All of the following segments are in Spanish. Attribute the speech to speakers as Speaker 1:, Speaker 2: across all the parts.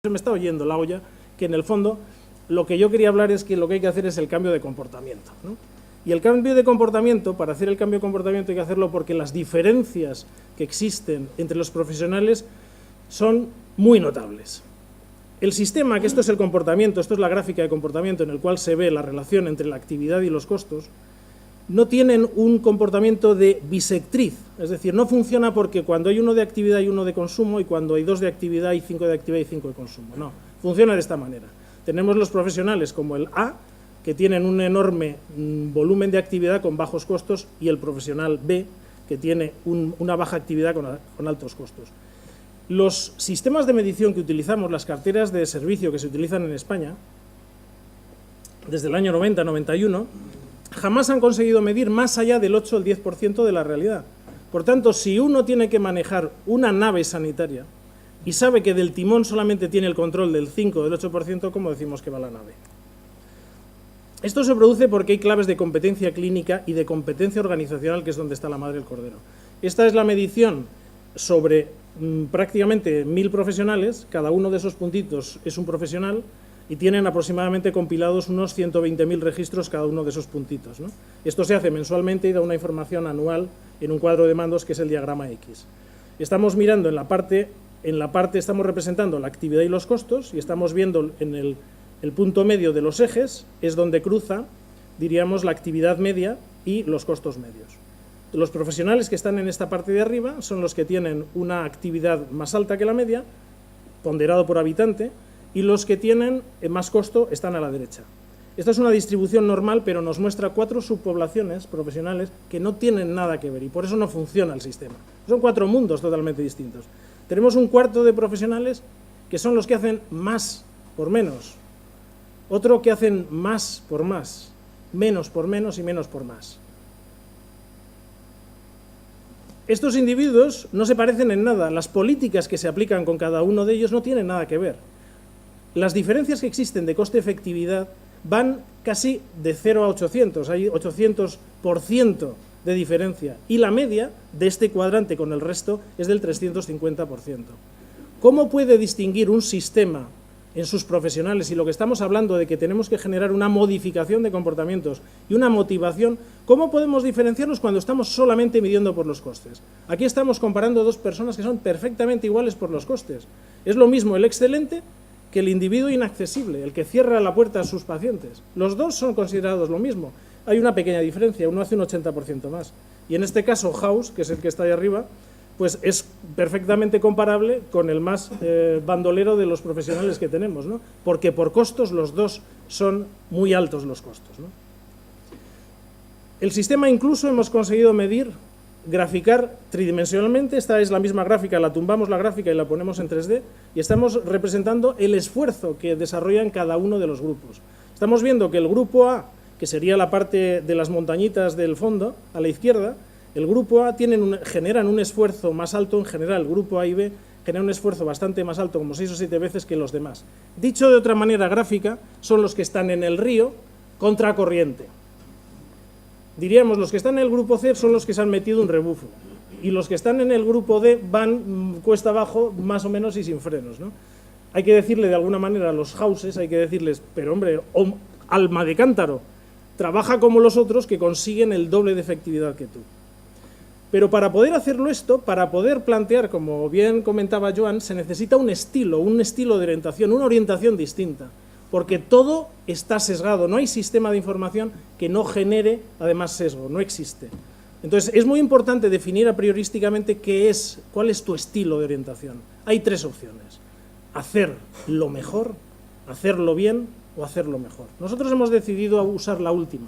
Speaker 1: Se me está oyendo la olla, que en el fondo lo que yo quería hablar es que lo que hay que hacer es el cambio de comportamiento, ¿no? Y el cambio de comportamiento, para hacer el cambio de comportamiento hay que hacerlo porque las diferencias que existen entre los profesionales son muy notables. El sistema, que esto es el comportamiento, esto es la gráfica de comportamiento en el cual se ve la relación entre la actividad y los costos, no tienen un comportamiento de bisectriz, es decir, no funciona porque cuando hay uno de actividad hay uno de consumo y cuando hay dos de actividad hay 5 de actividad y 5 de consumo. No, funciona de esta manera. Tenemos los profesionales como el A, que tienen un enorme volumen de actividad con bajos costos, y el profesional B, que tiene una baja actividad con altos costos. Los sistemas de medición que utilizamos, las carteras de servicio que se utilizan en España, desde el año 90-91, jamás han conseguido medir más allá del 8 o el 10% de la realidad. Por tanto, si uno tiene que manejar una nave sanitaria y sabe que del timón solamente tiene el control del 5 o del 8%, ¿cómo decimos que va la nave? Esto se produce porque hay claves de competencia clínica y de competencia organizacional, que es donde está la madre del cordero. Esta es la medición sobre prácticamente 1000 profesionales, cada uno de esos puntitos es un profesional, y tienen aproximadamente compilados unos 120.000 registros cada uno de esos puntitos, ¿no? Esto se hace mensualmente y da una información anual en un cuadro de mandos que es el diagrama X. Estamos mirando en la parte estamos representando la actividad y los costos, y estamos viendo en el punto medio de los ejes, es donde cruza, diríamos, la actividad media y los costos medios. Los profesionales que están en esta parte de arriba son los que tienen una actividad más alta que la media, ponderado por habitante, y los que tienen más costo están a la derecha. Esta es una distribución normal, pero nos muestra 4 subpoblaciones profesionales que no tienen nada que ver, y por eso no funciona el sistema. Son 4 mundos totalmente distintos. Tenemos un cuarto de profesionales que son los que hacen más por menos, otro que hacen más por más, menos por menos y menos por más. Estos individuos no se parecen en nada, las políticas que se aplican con cada uno de ellos no tienen nada que ver. Las diferencias que existen de coste-efectividad van casi de 0 a 800, hay 800% de diferencia, y la media de este cuadrante con el resto es del 350%. ¿Cómo puede distinguir un sistema en sus profesionales, y lo que estamos hablando de que tenemos que generar una modificación de comportamientos y una motivación, cómo podemos diferenciarlos cuando estamos solamente midiendo por los costes? Aquí estamos comparando dos personas que son perfectamente iguales por los costes. Es lo mismo el excelente que el individuo inaccesible, el que cierra la puerta a sus pacientes. Los dos son considerados lo mismo. Hay una pequeña diferencia, uno hace un 80% más. Y en este caso House, que es el que está ahí arriba, pues es perfectamente comparable con el más bandolero de los profesionales que tenemos, ¿no? Porque por costos los dos son muy altos los costos, ¿no? El sistema incluso hemos conseguido medir, graficar tridimensionalmente. Esta es la misma gráfica, la tumbamos la gráfica y la ponemos en 3D, y estamos representando el esfuerzo que desarrollan cada uno de los grupos. Estamos viendo que el grupo A, que sería la parte de las montañitas del fondo, a la izquierda, el grupo A generan un esfuerzo más alto en general, el grupo A y B generan un esfuerzo bastante más alto, como 6 o 7 veces que los demás. Dicho de otra manera gráfica, son los que están en el río contracorriente. Diríamos, los que están en el grupo C son los que se han metido un rebufo, y los que están en el grupo D van cuesta abajo más o menos y sin frenos, ¿no? Hay que decirle de alguna manera a los houses, hay que decirles, pero hombre, alma de cántaro, trabaja como los otros que consiguen el doble de efectividad que tú. Pero para poder hacerlo esto, para poder plantear, como bien comentaba Joan, se necesita un estilo de orientación, una orientación distinta, porque todo está sesgado, no hay sistema de información que no genere además sesgo, no existe. Entonces es muy importante definir a priorísticamente cuál es tu estilo de orientación. Hay 3 opciones: hacer lo mejor, hacerlo bien o hacerlo mejor. Nosotros hemos decidido usar la última.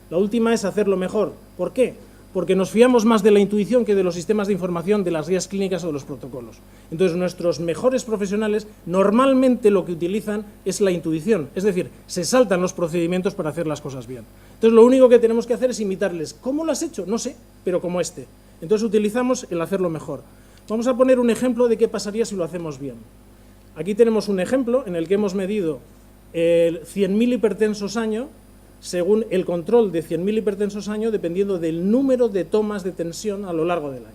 Speaker 1: La última es hacerlo mejor. ¿Por qué? Porque nos fiamos más de la intuición que de los sistemas de información, de las guías clínicas o de los protocolos. Entonces, nuestros mejores profesionales normalmente lo que utilizan es la intuición, es decir, se saltan los procedimientos para hacer las cosas bien. Entonces, lo único que tenemos que hacer es imitarles. ¿Cómo lo has hecho? No sé, pero como este. Entonces, utilizamos el hacerlo mejor. Vamos a poner un ejemplo de qué pasaría si lo hacemos bien. Aquí tenemos un ejemplo en el que hemos medido 100.000 hipertensos año, según el control de 100.000 hipertensos año, dependiendo del número de tomas de tensión a lo largo del año.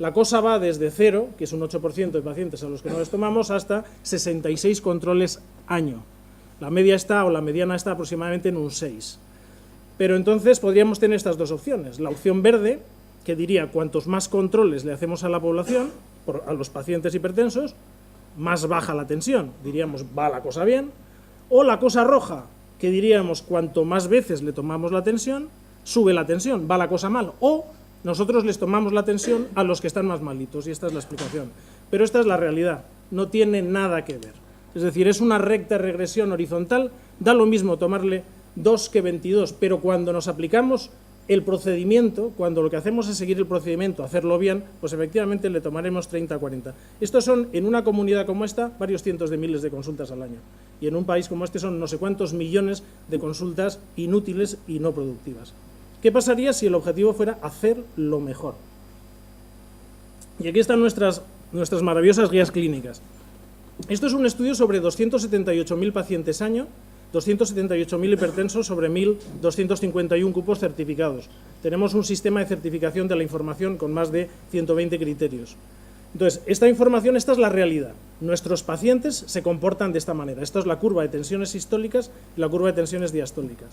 Speaker 1: La cosa va desde 0, que es un 8% de pacientes a los que no les tomamos, hasta 66 controles año. La media está, o la mediana está aproximadamente en un 6. Pero entonces podríamos tener estas dos opciones. La opción verde, que diría cuantos más controles le hacemos a la población, a los pacientes hipertensos, más baja la tensión, diríamos va la cosa bien. O la cosa roja, que diríamos cuanto más veces le tomamos la tensión, sube la tensión, va la cosa mal. O nosotros les tomamos la tensión a los que están más malitos, y esta es la explicación. Pero esta es la realidad, no tiene nada que ver. Es decir, es una recta regresión horizontal, da lo mismo tomarle 2 que 22, pero cuando nos aplicamos el procedimiento, cuando lo que hacemos es seguir el procedimiento, hacerlo bien, pues efectivamente le tomaremos 30 a 40. Estos son, en una comunidad como esta, varios cientos de miles de consultas al año. Y en un país como este son no sé cuántos millones de consultas inútiles y no productivas. ¿Qué pasaría si el objetivo fuera hacer lo mejor? Y aquí están nuestras maravillosas guías clínicas. Esto es un estudio sobre 278.000 pacientes año, 278.000 hipertensos sobre 1.251 cupos certificados. Tenemos un sistema de certificación de la información con más de 120 criterios. Entonces, esta información, esta es la realidad. Nuestros pacientes se comportan de esta manera. Esta es la curva de tensiones sistólicas y la curva de tensiones diastólicas.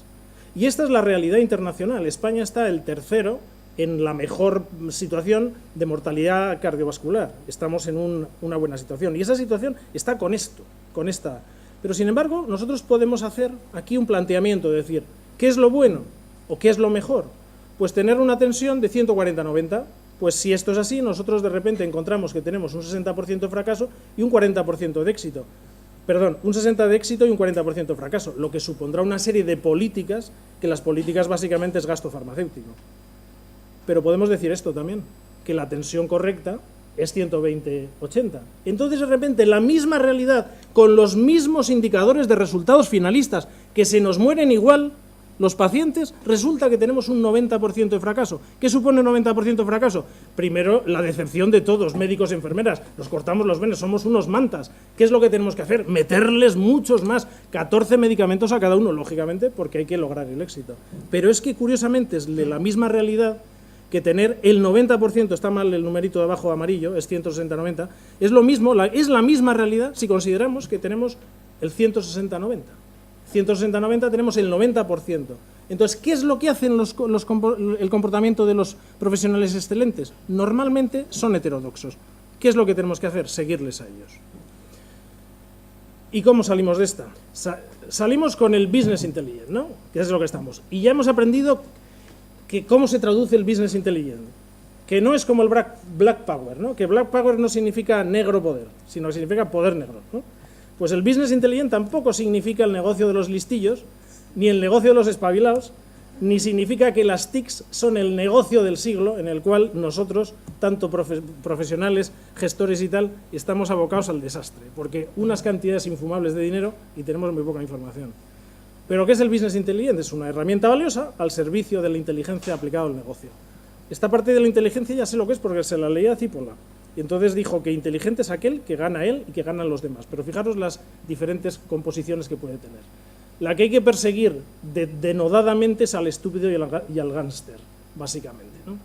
Speaker 1: Y esta es la realidad internacional. España está el tercero en la mejor situación de mortalidad cardiovascular. Estamos en una buena situación. Y esa situación está con esto, con esta. Pero, sin embargo, nosotros podemos hacer aquí un planteamiento de decir, ¿qué es lo bueno o qué es lo mejor? Pues tener una tensión de 140-90. Pues si esto es así, nosotros de repente encontramos que tenemos un 60% de fracaso y un 40% de éxito. Perdón, un 60% de éxito y un 40% de fracaso, lo que supondrá una serie de políticas, que las políticas básicamente es gasto farmacéutico. Pero podemos decir esto también, que la tensión correcta es 120-80. Entonces, de repente, la misma realidad, con los mismos indicadores de resultados finalistas, que se nos mueren igual los pacientes, resulta que tenemos un 90% de fracaso. ¿Qué supone un 90% de fracaso? Primero, la decepción de todos, médicos y enfermeras. Nos cortamos los venes, somos unos mantas. ¿Qué es lo que tenemos que hacer? Meterles muchos más, 14 medicamentos a cada uno, lógicamente, porque hay que lograr el éxito. Pero es que, curiosamente, es de la misma realidad que tener el 90%, está mal el numerito de abajo amarillo, es 160-90, es lo mismo, es la misma realidad si consideramos que tenemos el 160-90. 160-90 tenemos el 90%. Entonces, ¿qué es lo que hacen el comportamiento de los profesionales excelentes? Normalmente son heterodoxos. ¿Qué es lo que tenemos que hacer? Seguirles a ellos. ¿Y cómo salimos de esta? Salimos con el Business Intelligence, ¿no? Que es lo que estamos. Y ya hemos aprendido que cómo se traduce el Business Intelligence. Que no es como el Black Power, ¿no? Que Black Power no significa negro poder, sino que significa poder negro, ¿no? Pues el Business Intelligence tampoco significa el negocio de los listillos, ni el negocio de los espabilados, ni significa que las TICs son el negocio del siglo en el cual nosotros, tanto profesionales, gestores y tal, estamos abocados al desastre, porque unas cantidades infumables de dinero y tenemos muy poca información. ¿Pero qué es el Business Intelligence? Es una herramienta valiosa al servicio de la inteligencia aplicada al negocio. Esta parte de la inteligencia ya sé lo que es porque se la leía a Cipolla. Y entonces dijo que inteligente es aquel que gana él y que ganan los demás. Pero fijaros las diferentes composiciones que puede tener. La que hay que perseguir denodadamente es al estúpido y al gángster, básicamente, ¿no?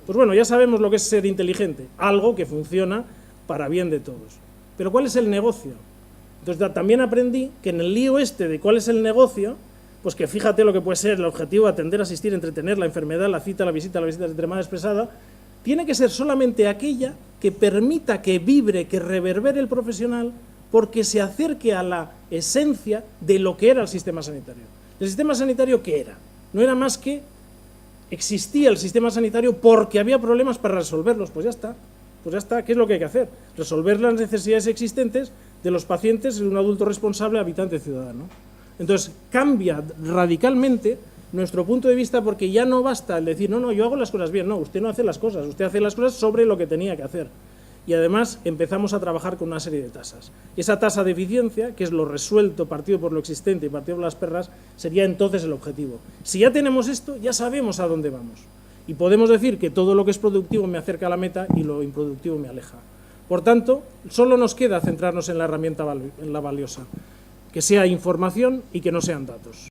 Speaker 1: Pues bueno, ya sabemos lo que es ser inteligente. Algo que funciona para bien de todos. Pero ¿cuál es el negocio? Entonces también aprendí que en el lío este de cuál es el negocio, pues que fíjate lo que puede ser el objetivo: atender, asistir, entretener, la enfermedad, la cita extremadamente expresada, tiene que ser solamente aquella que permita que vibre, que reverbere el profesional, porque se acerque a la esencia de lo que era el sistema sanitario. ¿El sistema sanitario qué era? No era más que existía el sistema sanitario porque había problemas para resolverlos. Pues ya está, ¿qué es lo que hay que hacer? Resolver las necesidades existentes de los pacientes de un adulto responsable, habitante, ciudadano. Entonces, cambia radicalmente nuestro punto de vista, porque ya no basta el decir, no, yo hago las cosas bien. No, usted no hace las cosas, usted hace las cosas sobre lo que tenía que hacer. Y además empezamos a trabajar con una serie de tasas. Esa tasa de eficiencia, que es lo resuelto partido por lo existente y partido por las perras, sería entonces el objetivo. Si ya tenemos esto, ya sabemos a dónde vamos. Y podemos decir que todo lo que es productivo me acerca a la meta y lo improductivo me aleja. Por tanto, solo nos queda centrarnos en la herramienta valiosa, que sea información y que no sean datos.